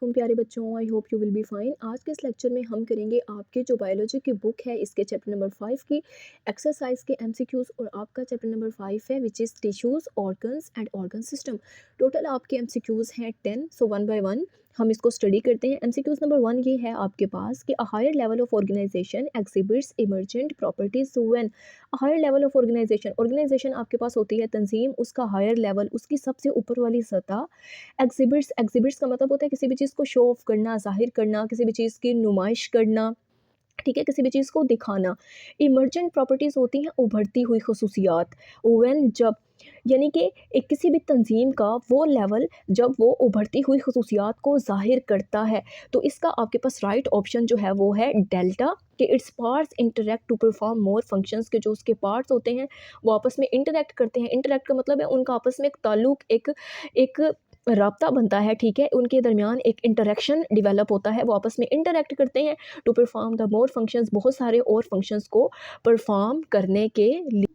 वालेकुम प्यारे बच्चों, I hope you will be fine. आज के इस लेक्चर में हम करेंगे आपके जो बायोलॉजी की बुक है इसके चैप्टर नंबर 5 की एक्सरसाइज के एमसीक्यूज। और आपका चैप्टर नंबर 5 है which is tissues, organs and organ system. Total आपके एमसीक्यूज हैं 10। सो वन बाय वन हम इसको स्टडी करते हैं। एमसीक्यूज नंबर 1 ये है आपके पास कि a higher level of organization exhibits emergent properties when. Higher level of organization आपके पास होती है तंजीम, उसका हायर लेवल, उसकी सबसे ऊपर वाली सतह एग्जिबिट्स का मतलब होता है किसी भी चीज़ को शो ऑफ करना, ज़ाहिर करना, किसी भी चीज़ की नुमाइश करना, ठीक है, किसी भी चीज़ को दिखाना। इमर्जेंट प्रॉपर्टीज़ होती हैं उभरती हुई खसूसियात। व्हेन जब, यानी कि एक किसी भी तंजीम का वो लेवल जब वो उभरती हुई खसूसियात को ज़ाहिर करता है, तो इसका आपके पास राइट ऑप्शन जो है वो है डेल्टा, कि its parts interact to perform more functions, के जो उसके पार्ट्स होते हैं वो आपस में इंटरेक्ट करते हैं। इंटरेक्ट का मतलब है उनका आपस में एक ताल्लुक, एक एक राब्ता बनता है, ठीक है, उनके दरमियान एक इंटरेक्शन डिवेलप होता है, वो आपस में इंटरेक्ट करते हैं to perform the more functions, बहुत सारे और फंक्शंस को परफॉर्म करने के लिए।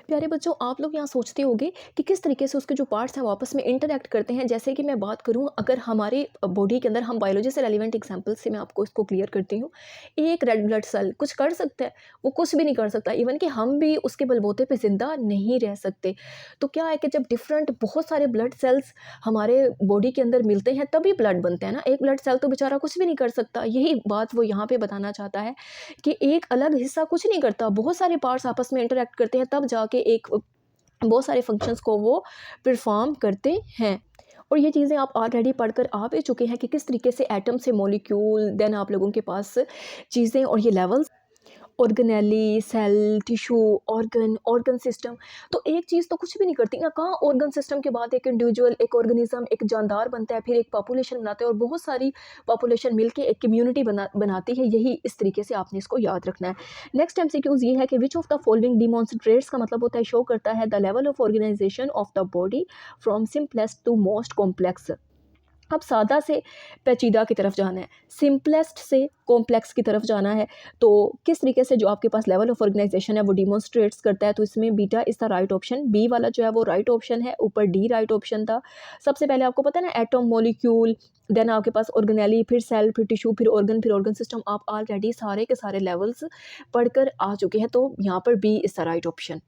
प्यारे बच्चों, आप लोग यहाँ सोचते होंगे कि किस तरीके से उसके जो पार्ट्स हैं वो आपस में इंटरेक्ट करते हैं। जैसे कि मैं बात करूँ, अगर हमारे बॉडी के अंदर, हम बायोलॉजी से रेलिवेंट एग्जांपल से मैं आपको इसको क्लियर करती हूँ। एक रेड ब्लड सेल कुछ कर सकता है? वो कुछ भी नहीं कर सकता। इवन कि हम भी उसके बलबूते पे ज़िंदा नहीं रह सकते। तो क्या है कि जब डिफरेंट बहुत सारे ब्लड सेल्स हमारे बॉडी के अंदर मिलते हैं तभी ब्लड बनते हैं ना। एक ब्लड सेल तो बेचारा कुछ भी नहीं कर सकता। यही बात वो यहाँ पे बताना चाहता है कि एक अलग हिस्सा कुछ नहीं करता, बहुत सारे पार्ट्स आपस में इंटरेक्ट करते हैं तब जाके एक बहुत सारे फंक्शंस को वो परफॉर्म करते हैं। और ये चीज़ें आप ऑलरेडी पढ़कर आ भी चुके हैं कि किस तरीके से एटम से मॉलिक्यूल, देन आप लोगों के पास चीज़ें और ये levels, organelle, cell, tissue, organ system. तो एक चीज़ तो कुछ भी नहीं करती ना। कहाँ ऑर्गन सिस्टम के बाद एक इंडिविजुअल, एक ऑर्गेनिज्म, एक जानदार बनता है, फिर एक पॉपुलेशन बनाता है और बहुत सारी पॉपुलेशन मिलके एक कम्युनिटी बनाती है। यही इस तरीके से आपने इसको याद रखना है। नेक्स्ट एमसीक्यूज ये है कि which of the following demonstrates, का मतलब होता है शो करता है the level of organization of the body from simplest to most complex. अब सादा से पेचीदा की तरफ जाना है, सिंपलेस्ट से कॉम्प्लेक्स की तरफ जाना है। तो किस तरीके से जो आपके पास लेवल ऑफ ऑर्गेनाइजेशन है वो डिमॉन्स्ट्रेट्स करता है, तो इसमें beta is the right option. B वाला जो है वो राइट ऑप्शन है, ऊपर डी राइट ऑप्शन था। सबसे पहले आपको पता है ना, एटम, मॉलिक्यूल, देन आपके पास ऑर्गेनेली, फिर सेल, फिर टिश्यू, फिर ऑर्गन सिस्टम। आप ऑलरेडी सारे के सारे लेवल्स पढ़कर आ चुके हैं, तो यहाँ पर B is the right option.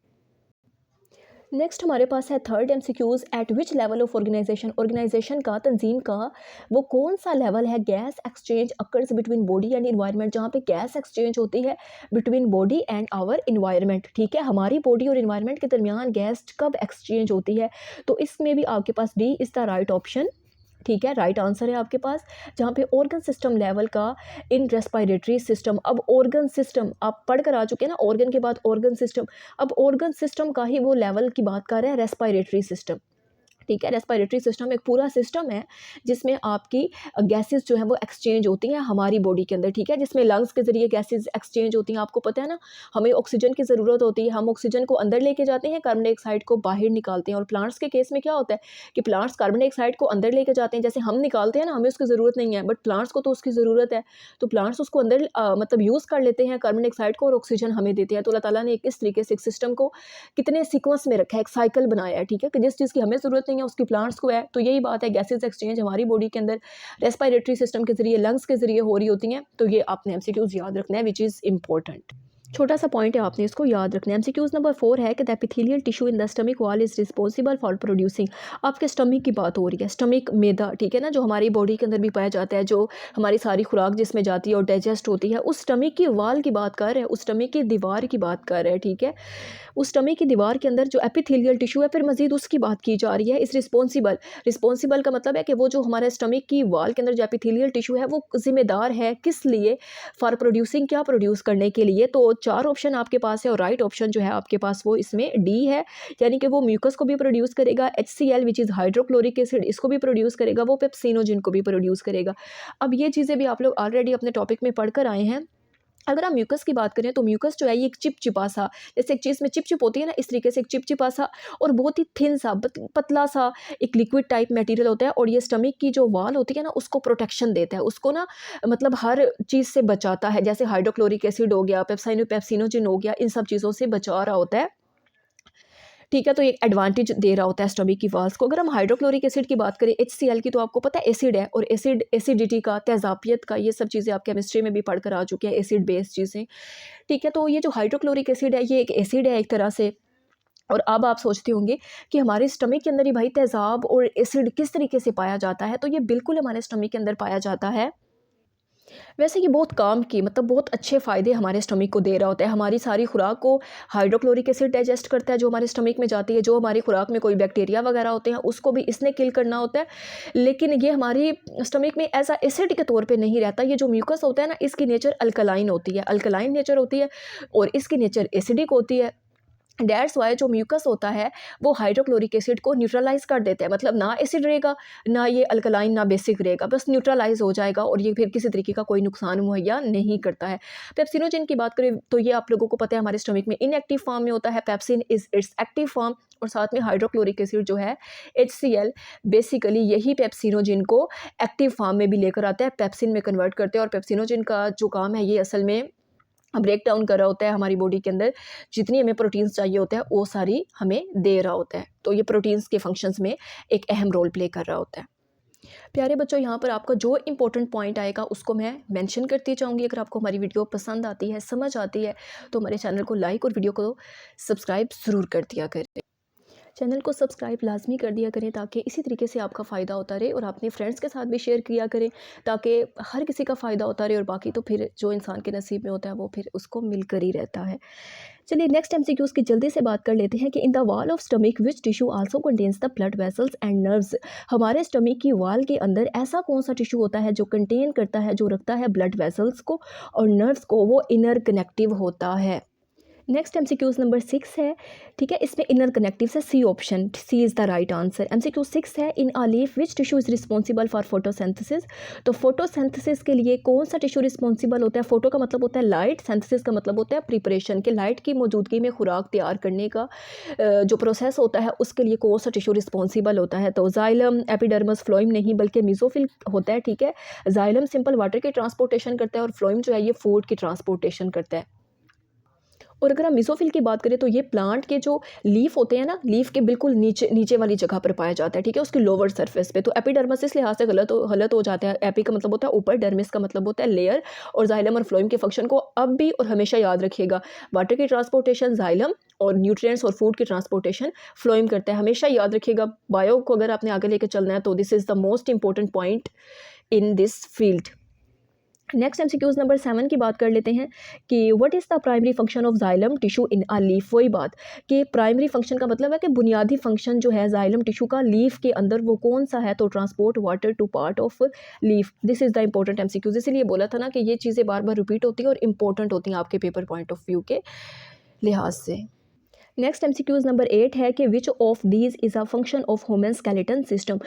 Next हमारे पास है third MCQs, at which level of organization का, तंजीम का वो कौन सा लेवल है gas exchange occurs between body and environment, जहाँ पे गैस एक्सचेंज होती है between body and our environment. ठीक है, हमारी बॉडी और इन्वायरमेंट के दरमियान गैस कब एक्सचेंज होती है, तो इसमें भी आपके पास D is the right option. ठीक है, राइट आंसर है आपके पास। जहाँ पे ऑर्गन सिस्टम लेवल का इन रेस्पिरेटरी सिस्टम। अब ऑर्गन सिस्टम आप पढ़ कर आ चुके हैं ना, ऑर्गन के बाद ऑर्गन सिस्टम। अब ऑर्गन सिस्टम का ही वो लेवल की बात कर रहे हैं, रेस्पिरेटरी सिस्टम। ठीक है, रेस्पिरेटरी सिस्टम एक पूरा सिस्टम है जिसमें आपकी गैसेस जो है वो एक्सचेंज होती हैं हमारी बॉडी के अंदर। ठीक है, जिसमें लंग्स के ज़रिए गैसेस एक्सचेंज होती हैं। आपको पता है ना, हमें ऑक्सीजन की ज़रूरत होती है, हम ऑक्सीजन को अंदर लेके जाते हैं, कार्बन डाइऑक्साइड को बाहर निकालते हैं। और प्लांट्स के केस में क्या होता है कि प्लांट्स कार्बन डाइऑक्साइड को अंदर लेके जाते हैं, जैसे हम निकालते हैं ना, हमें उसकी ज़रूरत नहीं है, बट प्लांट्स को तो उसकी ज़रूरत है। तो प्लांट्स उसको अंदर मतलब यूज़ कर लेते हैं कार्बन डाइऑक्साइड को, और ऑक्सीजन हमें देते हैं। तो अल्लाह ताला ने इस तरीके से एक सिस्टम को कितने सीक्वेंस में रखा है, एक साइकिल बनाया है। ठीक है, कि जिस चीज़ की हमें ज़रूरत नहीं है उसकी प्लांट्स को है। तो यही बात है, गैसेस एक्सचेंज हमारी बॉडी के अंदर रेस्पिरेटरी सिस्टम के जरिए, लंग्स के जरिए हो रही होती हैं। तो ये आपने एमसीक्यूज याद रखना है, विच इज़ इंपॉर्टेंट। छोटा सा पॉइंट है, आपने इसको याद रखना है। एमसीक्यूज नंबर 4 है कि the epithelial tissue in the stomach wall is responsible for producing. आपके स्टमक की बात हो रही है, स्टमक मैदा, ठीक है ना, जो हमारी बॉडी के अंदर भी पाया जाता है, जो हमारी सारी खुराक जिसमें जाती है और डाइजेस्ट होती है, उस स्टमक की वॉल की बात कर रहे हैं, उस स्टमक की दीवार की बात कर रहे हैं। ठीक है, उस स्टमक की दीवार के अंदर जो एपिथेलियल टिश्यू है, फिर मजीद उसकी बात की जा रही है। इस रिस्पॉन्सिबल का मतलब है कि वो जो हमारे स्टमक की वॉल के अंदर जो एपिथेलियल टिश्यू है वो जिम्मेदार है किस लिए, फॉर प्रोड्यूसिंग, क्या प्रोड्यूस करने के लिए। तो 4 ऑप्शन आपके पास है और राइट ऑप्शन जो है आपके पास वो इसमें डी है, यानी कि वो म्यूकस को भी प्रोड्यूस करेगा, HCl which is hydrochloric acid, इसको भी प्रोड्यूस करेगा, वो पेप्सिनोजिन को भी प्रोड्यूस करेगा। अब ये चीज़ें भी आप लोग ऑलरेडी अपने टॉपिक में पढ़कर आए हैं। अगर हम म्यूकस की बात करें तो म्यूकस जो है ये एक चिपचिपा सा, जैसे एक चीज़ में चिप होती है ना, इस तरीके से एक चिपचिपा सा और बहुत ही थिन सा, पतला सा एक लिक्विड टाइप मटेरियल होता है। और ये स्टमक की जो वॉल होती है ना उसको प्रोटेक्शन देता है, उसको ना मतलब हर चीज़ से बचाता है, जैसे हाइड्रोक्लोरिक एसिड हो गया, पेप्सिनोजिन हो गया, इन सब चीज़ों से बचा रहा होता है। ठीक है, तो एक एडवांटेज दे रहा होता है स्टमक की वॉल्स को। अगर हम हाइड्रोक्लोरिक एसिड की बात करें HCl की, तो आपको पता है एसिड है, और एसिडिटी का, तेज़ाबियत का, ये सब चीज़ें आप केमिस्ट्री में भी पढ़ कर आ चुके हैं, एसिड बेस चीज़ें। ठीक है, तो ये जो हाइड्रोक्लोरिक एसिड है ये एक एसिड है एक तरह से। और अब आप सोचते होंगे कि हमारे स्टमक के अंदर ही भाई तेज़ाब और एसिड किस तरीके से पाया जाता है, तो ये बिल्कुल हमारे स्टमक के अंदर पाया जाता है। वैसे ये बहुत काम की, मतलब बहुत अच्छे फ़ायदे हमारे स्टमक को दे रहा होता है। हमारी सारी खुराक को हाइड्रोक्लोरिक एसिड डाइजेस्ट करता है, जो हमारे स्टमक में जाती है। जो हमारी खुराक में कोई बैक्टीरिया वगैरह होते हैं उसको भी इसने किल करना होता है, लेकिन ये हमारी स्टमक में ऐसा एसिड के तौर पे नहीं रहता। ये जो म्यूकस होता है ना, इसकी नेचर अल्कलाइन होती है, अल्कलाइन नेचर होती है, और इसकी नेचर एसिडिक होती है। दैट्स वाई जो म्यूकस होता है वो हाइड्रोक्लोरिक एसिड को न्यूट्रलाइज कर देता है, मतलब ना एसिड रहेगा, ना ये अल्कलाइन, ना बेसिक रहेगा, बस न्यूट्रलाइज हो जाएगा, और ये फिर किसी तरीके का कोई नुकसान मुहैया नहीं करता है। पेप्सिनोजेन की बात करें तो ये आप लोगों को पता है हमारे स्टमक में इनएक्टिव फॉर्म में होता है, pepsin is it's active form, और साथ में हाइड्रोक्लोरिक एसिड जो है HCl बेसिकली यही पेप्सिनोजेन को एक्टिव फॉर्म में भी लेकर आता है, पेप्सिन में कन्वर्ट करते हैं। और पेप्सिनोजेन का जो काम है ये असल में ब्रेक डाउन कर रहा होता है हमारी बॉडी के अंदर, जितनी हमें प्रोटीन्स चाहिए होता है वो सारी हमें दे रहा होता है। तो ये प्रोटीन्स के फंक्शंस में एक अहम रोल प्ले कर रहा होता है। प्यारे बच्चों, यहाँ पर आपका जो इंपॉर्टेंट पॉइंट आएगा उसको मैं मेंशन करती जाऊँगी। अगर आपको हमारी वीडियो पसंद आती है, समझ आती है, तो हमारे चैनल को लाइक और वीडियो को सब्सक्राइब ज़रूर कर दिया करें। चैनल को सब्सक्राइब लाजमी कर दिया करें, ताकि इसी तरीके से आपका फ़ायदा होता रहे, और अपने फ्रेंड्स के साथ भी शेयर किया करें, ताकि हर किसी का फ़ायदा होता रहे। और बाकी तो फिर जो इंसान के नसीब में होता है वो फिर उसको मिलकर ही रहता है। चलिए नेक्स्ट MCQs की जल्दी से बात कर लेते हैं कि in the wall of stomach which tissue also contains the blood vessels and nerves. हमारे स्टमक की वॉल के अंदर ऐसा कौन सा टिश्यू होता है जो कंटेन करता है, जो रखता है ब्लड वेसल्स को और नर्व्स को, वो इनर कनेक्टिव होता है। नेक्स्ट MCQs नंबर 6 है, ठीक है, इसमें इनर कनेक्टिव से C option, C is the right answer. MCQ 6 है, in a leaf which tissue is responsible for photosynthesis. तो फोटोसिंथेसिस के लिए कौन सा टिश्यू रिस्पॉन्सिबल होता है? फोटो का मतलब होता है लाइट, सिंथेसिस का मतलब होता है प्रिपरेशन, के लाइट की मौजूदगी में खुराक तैयार करने का जो प्रोसेस होता है उसके लिए कौन सा टिश्यू रिस्पॉन्सिबल होता है? तो जाइलम, एपिडर्मस, फ्लोइम नहीं, बल्कि मीजोफिल होता है। ठीक है, जाइलम सिंपल वाटर की ट्रांसपोर्टेशन करता है, और फ्लोइम जो है ये फूड की ट्रांसपोर्टेशन करता है। और अगर हम मिसोफिल की बात करें तो ये प्लांट के जो लीफ होते हैं ना, लीफ के बिल्कुल नीचे नीचे वाली जगह पर पाया जाता है। ठीक है, उसकी लोअर सरफेस पे। तो एपिडर्मिस इस लिहाज से गलत हो जाता है। एपी का मतलब होता है ऊपर, डर्मिस का मतलब होता है लेयर। और जाइलम और फ्लोइम के फंक्शन को अब भी और हमेशा याद रखिएगा, वाटर की ट्रांसपोर्टेशन जाइलम और न्यूट्रिएंट्स और फूड की ट्रांसपोर्टेशन फ्लोइम करता है। हमेशा याद रखिएगा, बायो को अगर आपने आगे लेकर चलना है तो this is the most important point in this field. Next MCQs number 7 की बात कर लेते हैं कि what is the primary function of xylem tissue in a leaf. वही बात कि प्राइमरी फंक्शन का मतलब है कि बुनियादी फंक्शन जो है जाइलम टिश्यू का लीफ के अंदर वो कौन सा है? तो transport water to part of leaf. This is the important MCQs। इसीलिए बोला था ना कि ये चीज़ें बार बार रिपीट होती हैं और इंपॉर्टेंट होती हैं आपके पेपर पॉइंट ऑफ व्यू के लिहाज से। नेक्स्ट MCQs नंबर 8 है कि which of these is a function of human skeleton system,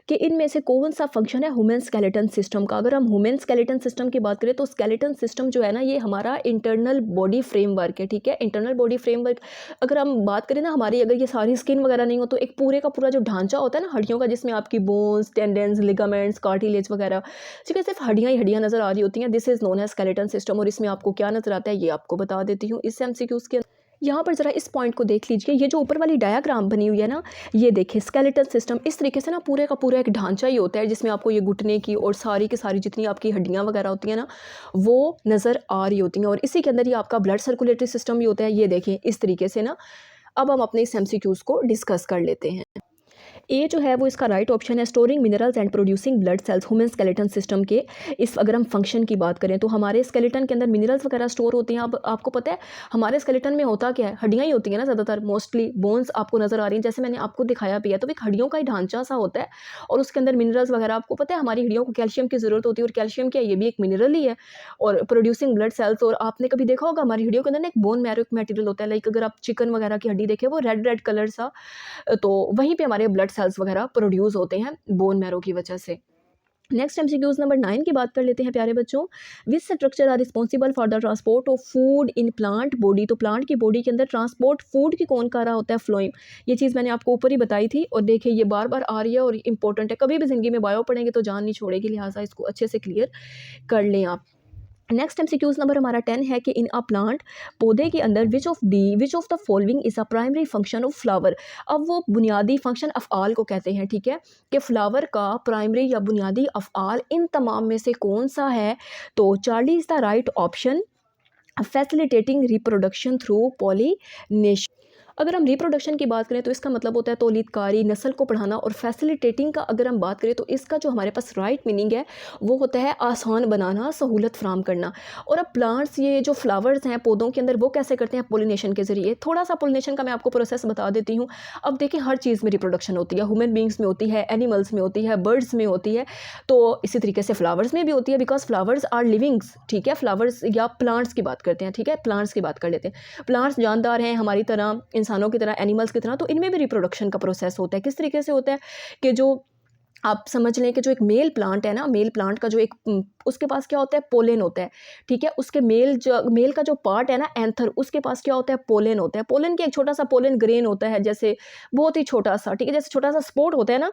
कि इनमें से कौन सा फंक्शन है ह्यूमन स्केलेटन सिस्टम का। अगर हम ह्यूमन स्केलेटन सिस्टम की बात करें तो स्केलेटन सिस्टम जो है ना, ये हमारा इंटरनल बॉडी फ्रेमवर्क है। ठीक है, इंटरनल बॉडी फ्रेमवर्क। अगर हम बात करें ना हमारी, अगर ये सारी स्किन वगैरह नहीं हो तो एक पूरे का पूरा जो ढांचा होता है ना हड्डियों का, जिसमें आपकी बोन्स, टेंडन्स, लिगामेंट्स, कार्टिलेज वगैरह, ठीक है, सिर्फ हड्डियाँ ही हड्डियाँ नजर आ रही होती हैं, this is known as skeleton system. और इसमें आपको क्या नजर आता है ये आपको बता देती हूँ इस MCQs के। यहाँ पर ज़रा इस पॉइंट को देख लीजिए, ये जो ऊपर वाली डायग्राम बनी हुई है ना, ये देखिए स्केलेटल सिस्टम इस तरीके से ना पूरे का पूरा एक ढांचा ही होता है, जिसमें आपको ये घुटने की और सारी की सारी जितनी आपकी हड्डियाँ वगैरह होती हैं ना वो नज़र आ रही होती हैं। और इसी के अंदर ये आपका ब्लड सर्कुलेटरी सिस्टम भी होता है, ये देखें इस तरीके से ना। अब हम अपने इस MCQs को डिस्कस कर लेते हैं। ए जो है वो इसका राइट ऑप्शन है, storing minerals and producing blood cells human skeleton system के। इस अगर हम फंक्शन की बात करें तो हमारे स्केलेटन के अंदर मिनरल्स वगैरह स्टोर होते हैं। अब आपको पता है हमारे स्केलेटन में होता क्या है, हड्डियाँ ही होती हैं ना ज़्यादातर, मोस्टली बोन्स आपको नज़र आ रही हैं, जैसे मैंने आपको दिखाया भी है। तो एक हड्डियों का ही ढांचा सा होता है, और उसके अंदर मिनरल्स वगैरह। आपको पता है हमारी हड्डियों को कैल्शियम की ज़रूरत होती है, और कैल्शियम क्या है, ये भी एक मिनरल ही है। और प्रोड्यूसिंग ब्लड सेल्स, और आपने कभी देखा होगा हमारी हड्डियों के अंदर ना एक बोन मैरो मटेरियल होता है, लाइक अगर आप चिकन वगैरह की हड्डी देखें वो रेड रेड कलर सा, तो वहीं पे हमारे ब्लड सेल्स वगैरह प्रोड्यूस होते हैं बोन मैरो की वजह से। नेक्स्ट MCQs नंबर 9 की बात कर लेते हैं प्यारे बच्चों। Which structure are responsible for the transport of food in plant body. तो प्लांट की बॉडी के अंदर ट्रांसपोर्ट फूड की कौन कर रहा होता है? फ्लोइम। ये चीज़ मैंने आपको ऊपर ही बताई थी, और देखिए ये बार बार आ रही है और इंपॉर्टेंट है। कभी भी ज़िंदगी में बायो पढ़ेंगे तो जान नहीं छोड़ेगी, लिहाजा इसको अच्छे से क्लियर कर लें आप। नेक्स्ट एमसीक्यूज नंबर हमारा 10 है कि इन अ प्लांट, पौधे के अंदर विच of the following is a primary function of flower. अब वो बुनियादी फंक्शन अफ़आल को कहते हैं, ठीक है, कि फ्लावर का प्राइमरी या बुनियादी अफ़आल इन तमाम में से कौन सा है। तो Charlie is the right option, facilitating reproduction through pollination. अगर हम रिप्रोडक्शन की बात करें तो इसका मतलब होता है तौलीदकारी, नस्ल को बढ़ाना, और फैसिलिटेटिंग का अगर हम बात करें तो इसका जो हमारे पास राइट मीनिंग है वो होता है आसान बनाना, सहूलत फराम करना। और अब प्लांट्स, ये जो फ्लावर्स हैं पौधों के अंदर, वो कैसे करते हैं? पोलिनेशन के ज़रिए। थोड़ा सा पोलिनेशन का मैं आपको प्रोसेस बता देती हूँ। अब देखिए, हर चीज़ में रिप्रोडक्शन होती है, ह्यूमन बींग्स में होती है, एनिमल्स में होती है, बर्ड्स में होती है, तो इसी तरीके से फ्लावर्स में भी होती है, बिकॉज फ्लावर्स आर लिविंग्स, ठीक है। फ्लावर्स या प्लांट्स की बात करते हैं, ठीक है, प्लांट्स की बात कर लेते हैं। प्लांट्स जानदार हैं हमारी तरह, इंसानों की तरह, एनिमल्स की तरह, तो इनमें भी रिप्रोडक्शन का प्रोसेस होता है। किस तरीके से होता है कि जो आप समझ लें कि जो एक मेल प्लांट है ना, मेल प्लांट का जो एक उसके पास क्या होता है? पोलेन होता है, ठीक है। उसके मेल का जो पार्ट है ना, एंथर, उसके पास क्या होता है? पोलेन होता है। पोलेन के एक छोटा सा पोलेन ग्रेन होता है, जैसे बहुत ही छोटा सा, ठीक है, जैसे छोटा सा स्पोर्ट होता है ना,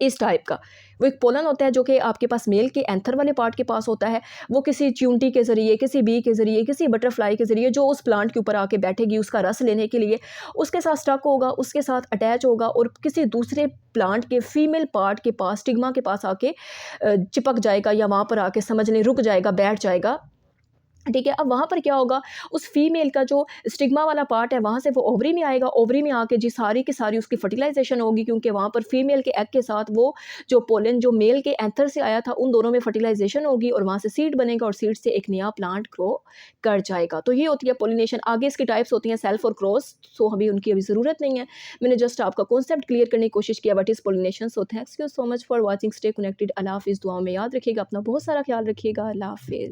इस टाइप का वो एक पोलन होता है जो कि आपके पास मेल के एंथर वाले पार्ट के पास होता है। वो किसी च्यूंटी के ज़रिए, किसी बी के ज़रिए, किसी बटरफ्लाई के ज़रिए जो उस प्लांट के ऊपर आके बैठेगी उसका रस लेने के लिए, उसके साथ स्टक होगा, उसके साथ अटैच होगा और किसी दूसरे प्लांट के फीमेल पार्ट के पास, स्टिग्मा के पास आके चिपक जाएगा, या वहाँ पर आके समझ लें रुक जाएगा, बैठ जाएगा, ठीक है। अब वहाँ पर क्या होगा? उस फीमेल का जो स्टिग्मा वाला पार्ट है वहाँ से वो ओवरी में आएगा, ओवरी में आके जी सारी की सारी उसकी फर्टिलाइजेशन होगी, क्योंकि वहाँ पर फीमेल के एग के साथ वो जो पोलन जो मेल के एंथर से आया था उन दोनों में फर्टिलाइजेशन होगी, और वहाँ से सीड बनेगा, और सीड से एक नया प्लांट ग्रो कर जाएगा। तो ये होती है पोलिनेशन। आगे इसकी टाइप्स होती हैं सेल्फ और क्रॉस, सो अभी उनकी अभी ज़रूरत नहीं है। मैंने जस्ट आपका कॉन्सेप्ट क्लियर करने की कोशिश किया, what is pollination. So thanks you so much for watching, stay connected. अल्लाह हाफिज़। दुआ में याद रखिएगा अपना, बहुत सारा ख्याल रखिएगा। अल्लाह हाफिज़।